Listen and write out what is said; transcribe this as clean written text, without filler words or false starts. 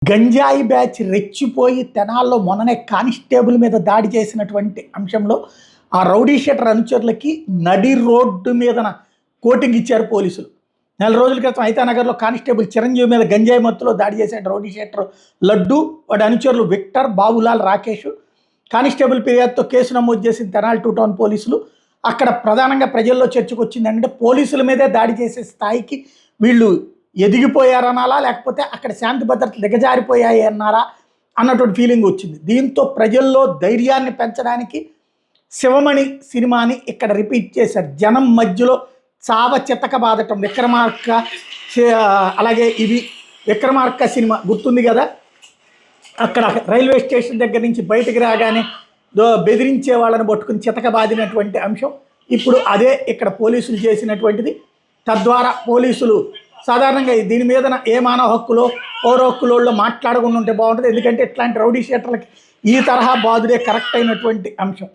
గంజాయి బ్యాచ్ రెచ్చిపోయి తెనాల్లో మొన్ననే కానిస్టేబుల్ మీద దాడి చేసినటువంటి అంశంలో ఆ రౌడీ షీటర్ అనుచరులకి నడి రోడ్డు మీదన కోటింగ్ ఇచ్చారు పోలీసులు. నెల రోజుల క్రితం ఐతానగర్లో కానిస్టేబుల్ చిరంజీవి మీద గంజాయి మత్తులో దాడి చేశాడు రౌడీ షీటర్ లడ్డు, వాడి అనుచరులు విక్టర్, బాబులాల్, రాకేష్. కానిస్టేబుల్ ఫిర్యాదుతో కేసు నమోదు చేసిన తెనాలి 2 టౌన్ పోలీసులు. అక్కడ ప్రధానంగా ప్రజల్లో చర్చకు వచ్చింది అంటే పోలీసుల మీదే దాడి చేసే స్థాయికి వీళ్ళు ఎదిగిపోయారనాలా, లేకపోతే అక్కడ శాంతి భద్రతలు దిగజారిపోయాయి అన్నారా అన్నటువంటి ఫీలింగ్ వచ్చింది. దీంతో ప్రజల్లో ధైర్యాన్ని పెంచడానికి శివమణి సినిమాని ఇక్కడ రిపీట్ చేశారు. జనం మధ్యలో చావ చితక బాధటం. విక్రమార్క, అలాగే ఇది విక్రమార్క సినిమా గుర్తుంది కదా, అక్కడ రైల్వే స్టేషన్ దగ్గర నుంచి బయటకు రాగానే బెదిరించే వాళ్ళని పట్టుకుని చితక బాదినటువంటి అంశం ఇప్పుడు అదే ఇక్కడ పోలీసులు చేసినటువంటిది. తద్వారా పోలీసులు సాధారణంగా దీని మీద ఏ మానవ హక్కులో పౌర హక్కులలో మాట్లాడకుండా ఉంటే బాగుంటుంది. ఎందుకంటే ఇట్లాంటి రౌడీ షీటర్లకి ఈ తరహా బాధుడే కరెక్ట్ అయినటువంటి అంశం.